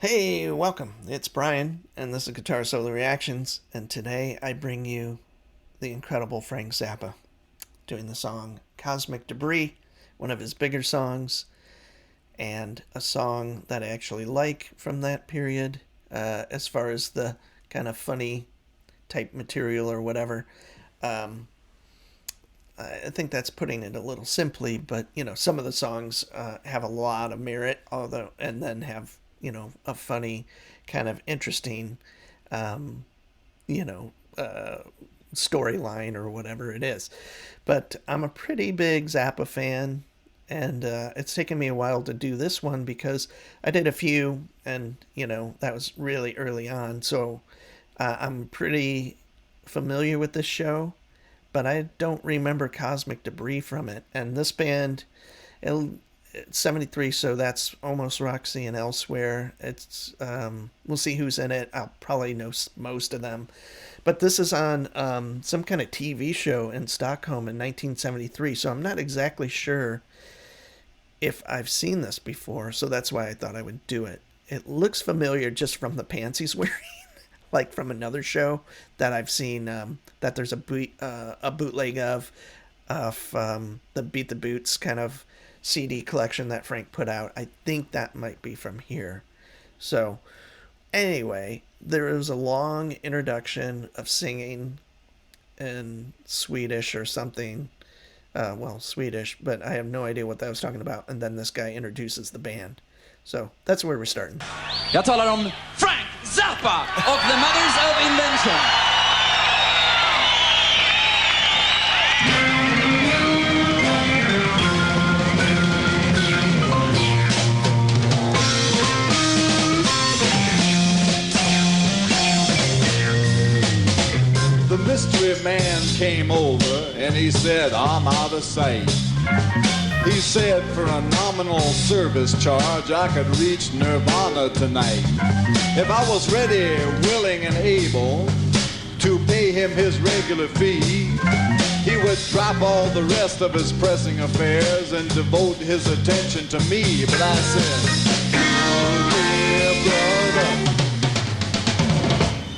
Hey, welcome. It's Brian, and this is Guitar Solo Reactions, and today I bring you the incredible Frank Zappa doing the song Cosmic Debris, one of his bigger songs, and a song that I actually like from that period, as far as the kind of funny type material or whatever. Um, I think that's putting it a little simply, but some of the songs have a lot of merit, although, and then have a funny, kind of interesting, um, you know, uh, storyline or whatever it is. But I'm a pretty big Zappa fan, and it's taken me a while to do this one because I did a few, and that was really early on. So I'm pretty familiar with this show, but I don't remember Cosmic Debris from it. And this band, it's 73, so that's almost Roxy and Elsewhere. It's we'll see who's in it. I'll probably know most of them. But this is on some kind of TV show in Stockholm in 1973, so I'm not exactly sure if I've seen this before, so that's why I thought I would do it. It looks familiar just from the pants he's wearing. Like from another show that I've seen, that there's a bootleg of the Beat the Boots kind of CD collection that Frank put out. I think that might be from here. So anyway, there was a long introduction of singing in Swedish or something. Well, Swedish, but I have no idea what that was talking about. And then this guy introduces the band. So that's where we're starting. Jag talar om Frank Zappa och The Mothers of Invention. The mystery man came over and he said, I'm out of sight. He said for a nominal service charge I could reach Nirvana tonight. If I was ready, willing and able to pay him his regular fee, he would drop all the rest of his pressing affairs and devote his attention to me. But I said, oh dear brother,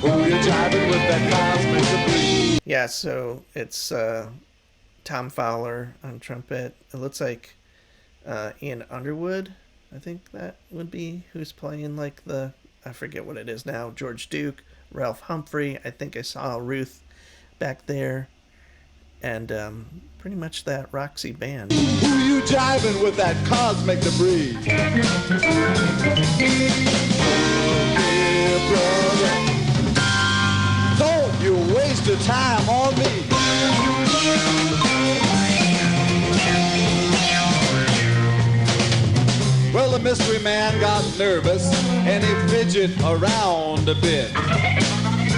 who you jiving with that cosmic debris? Yeah, so it's Tom Fowler on trumpet. It looks like Ian Underwood. I think that would be who's playing like I forget what it is now. George Duke, Ralph Humphrey. I think I saw Ruth back there. And pretty much that Roxy band. Who you jiving with that cosmic debris? Oh, dear brother, don't you waste your time on me. Well, the mystery man got nervous and he fidgeted around a bit.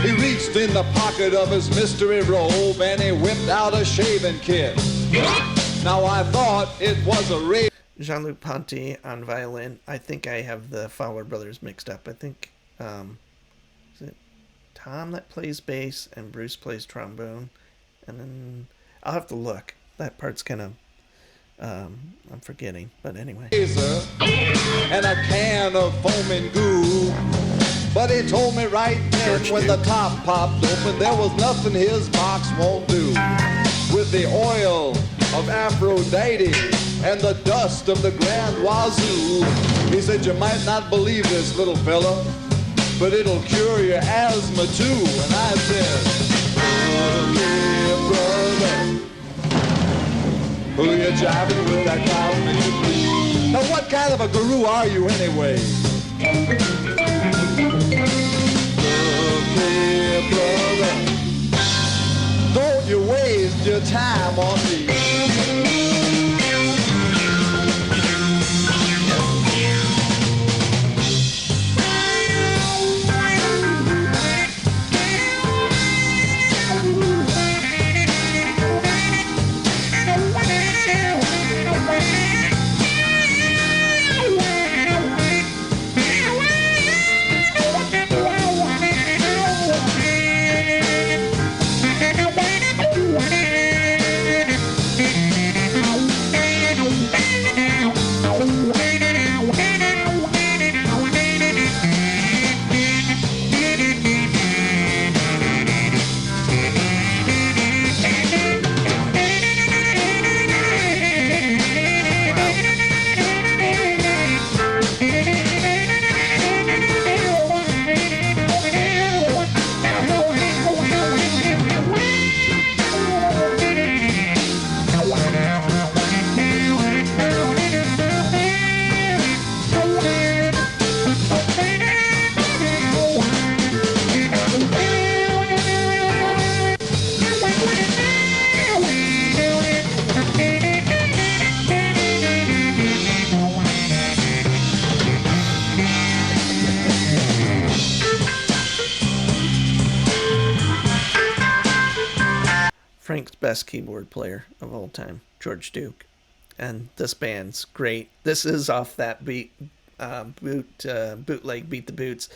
He reached in the pocket of his mystery robe and he whipped out a shaving kit. Now I thought it was a rape. Jean-Luc Ponty on violin. I think I have the Fowler brothers mixed up. I think is it Tom that plays bass and Bruce plays trombone, and then I'll have to look. That part's kind of I'm forgetting, but anyway. And a can of foaming goo. But he told me right then when the top popped open, there was nothing his box won't do. With the oil of Aphrodite and the dust of the Grand Wazoo, he said, you might not believe this, little fella, but it'll cure your asthma too. And I said, oh, dear brother, who you jiving with that cosmic debris? Now what kind of a guru are you anyway? Oh, dear brother, don't you waste your time on me. Frank's best keyboard player of all time, George Duke. And this band's great. This is off that bootleg Beat the Boots,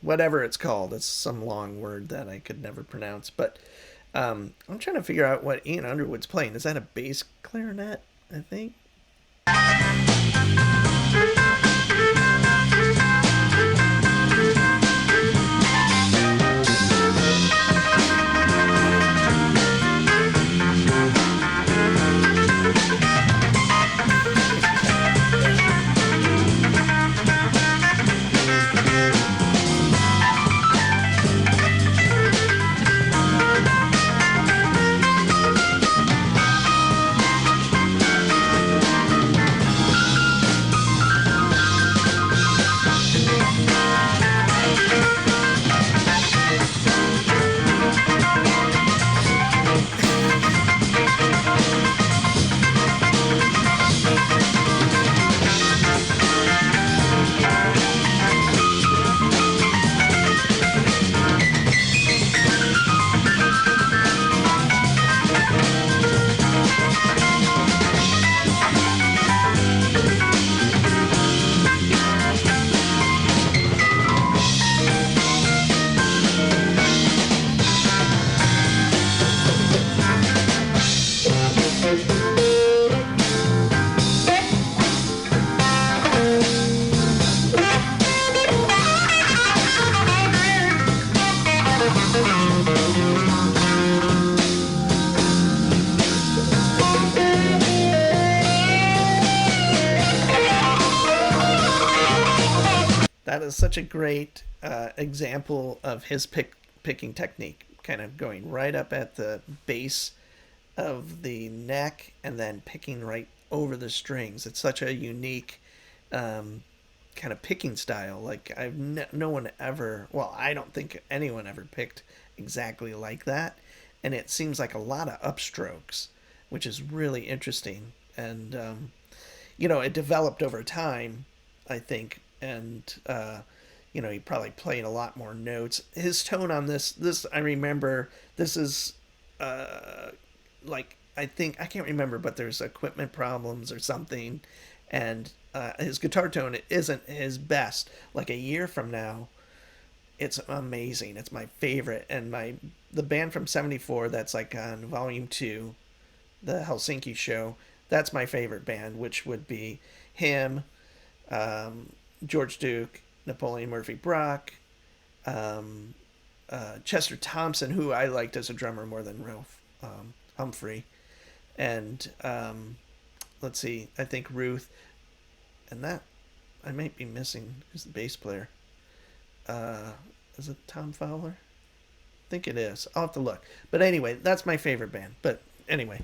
whatever it's called. It's some long word that I could never pronounce. But I'm trying to figure out what Ian Underwood's playing. Is that a bass clarinet, I think? That is such a great example of his picking technique, kind of going right up at the base of the neck and then picking right over the strings. It's such a unique kind of picking style. Like no one ever, well, I don't think anyone ever picked exactly like that. And it seems like a lot of upstrokes, which is really interesting. And, it developed over time, I think. And, he probably played a lot more notes. His tone on this, I remember, this is, I can't remember, but there's equipment problems or something. And his guitar tone isn't his best. Like a year from now, it's amazing. It's my favorite. And the band from 74 that's like on Volume 2, the Helsinki show, that's my favorite band, which would be him, George Duke, Napoleon Murphy Brock, Chester Thompson, who I liked as a drummer more than Ralph Humphrey, and let's see, I think Ruth, and that I might be missing. Who's the bass player? Is it Tom Fowler? I think it is. I'll have to look. But anyway, that's my favorite band. But anyway.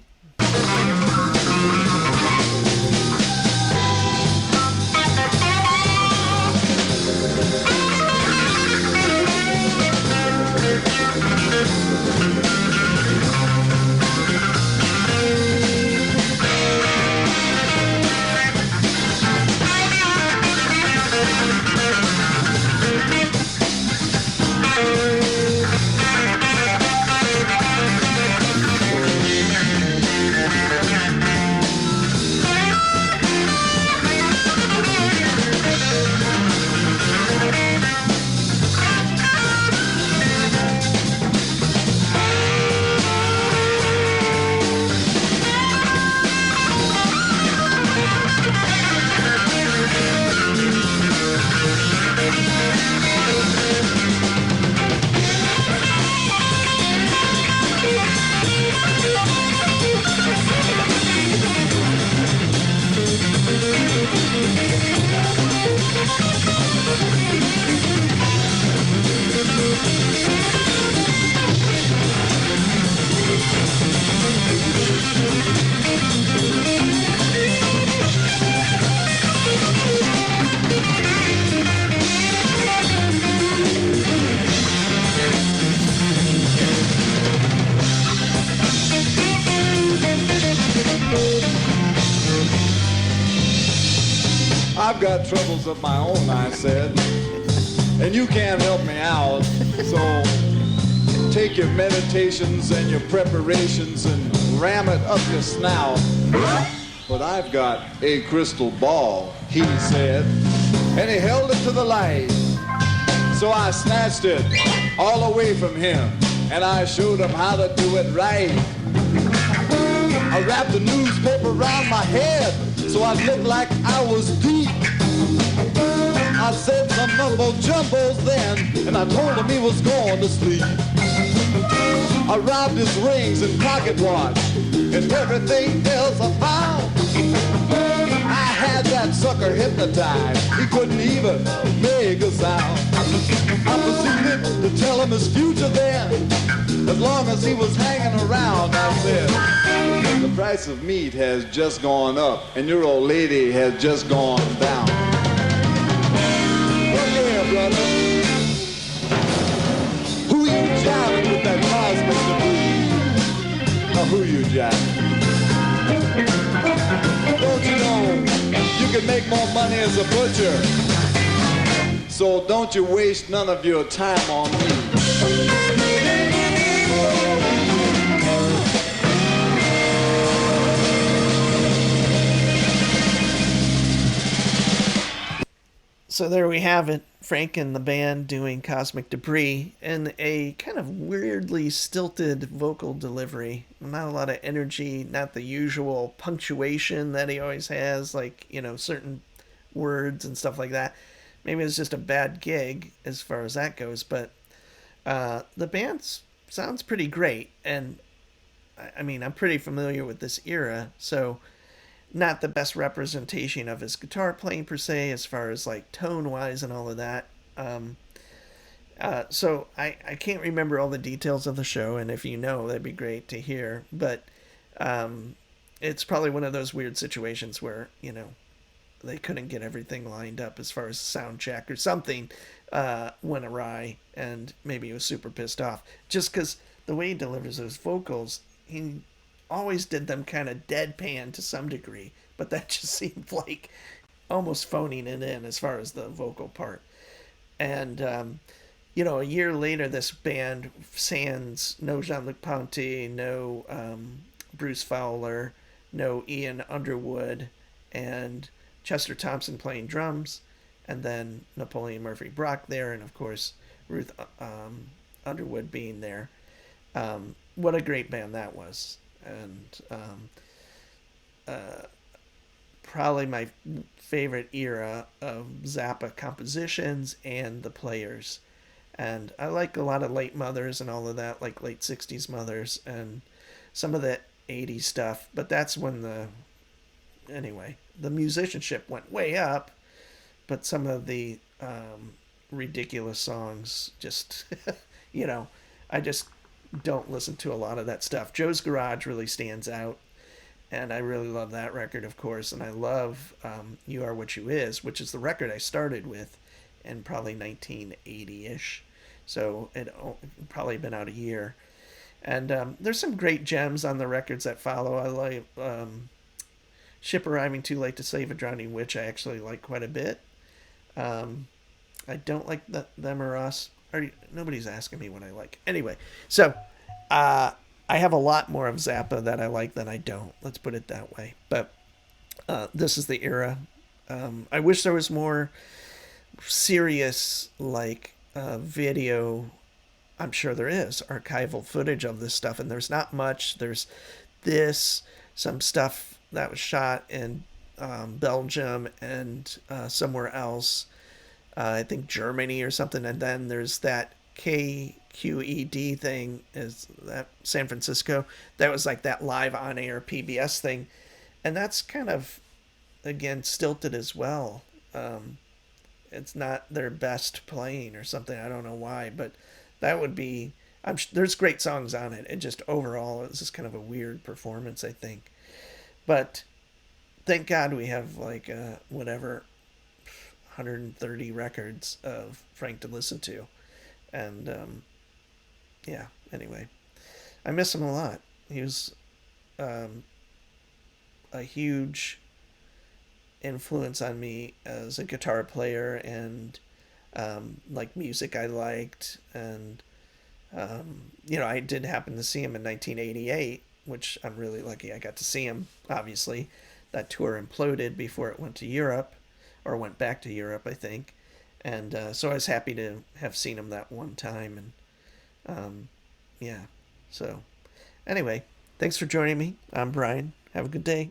I've got troubles of my own, I said, and you can't help me out, so take your meditations and your preparations and ram it up your snout. But I've got a crystal ball, he said, and he held it to the light. So I snatched it all away from him, and I showed him how to do it right. I wrapped the newspaper around my head so I looked like I was deep. I said some mumbo jumbos then, and I told him he was going to sleep. I robbed his rings and pocket watch and everything else I found. I had that sucker hypnotized, he couldn't even make a sound. I proceeded to tell him his future then, as long as he was hanging around. I said, the price of meat has just gone up and your old lady has just gone down. Well, yeah, brother, who you jiving with that cosmic debris? Now who you jiving? Don't you know you can make more money as a butcher? So don't you waste none of your time on me. So there we have it, Frank and the band doing Cosmic Debris in a kind of weirdly stilted vocal delivery. Not a lot of energy, not the usual punctuation that he always has, like, you know, certain words and stuff like that. Maybe it's just a bad gig as far as that goes, but the band sounds pretty great. And I mean, I'm pretty familiar with this era, so not the best representation of his guitar playing per se, as far as like tone wise and all of that. So I can't remember all the details of the show, and if you know, that'd be great to hear. But it's probably one of those weird situations where, you know, they couldn't get everything lined up as far as sound check or something went awry, and maybe he was super pissed off. Just because the way he delivers those vocals, he always did them kind of deadpan to some degree, but that just seemed like almost phoning it in as far as the vocal part. And you know, a year later, this band, sans no Jean-Luc Ponty, no Bruce Fowler, no Ian Underwood, and Chester Thompson playing drums, and then Napoleon Murphy Brock there, and of course Ruth Underwood being there. What a great band that was. And probably my favorite era of Zappa compositions and the players. And I like a lot of late Mothers and all of that, like late 60s Mothers and some of the 80s stuff. But that's when the musicianship went way up, but some of the ridiculous songs just, you know, I just don't listen to a lot of that stuff. Joe's Garage really stands out, and I really love that record, of course, and I love You Are What You Is, which is the record I started with in probably 1980-ish, so it probably been out a year. And there's some great gems on the records that follow. I like Ship Arriving Too Late to Save a Drowning Witch. I actually like quite a bit. I don't like Them or Us. Nobody's asking me what I like. Anyway, so I have a lot more of Zappa that I like than I don't. Let's put it that way. But this is the era. I wish there was more serious, like, video. I'm sure there is archival footage of this stuff, and there's not much. There's some stuff that was shot in Belgium and somewhere else. I think Germany or something, and then there's that KQED thing, is that San Francisco, that was like that live on air PBS thing, and that's kind of, again, stilted as well. It's not their best playing or something, I don't know why, but that would be, there's great songs on it, and just overall it's just kind of a weird performance, I think. But thank God we have like whatever 130 records of Frank to listen to. And yeah, anyway, I miss him a lot. He was a huge influence on me as a guitar player, and like music I liked, and I did happen to see him in 1988, which I'm really lucky I got to see him, obviously. That tour imploded before it went to Europe, or went back to Europe, I think. And so I was happy to have seen him that one time. And yeah, so anyway, thanks for joining me. I'm Brian. Have a good day.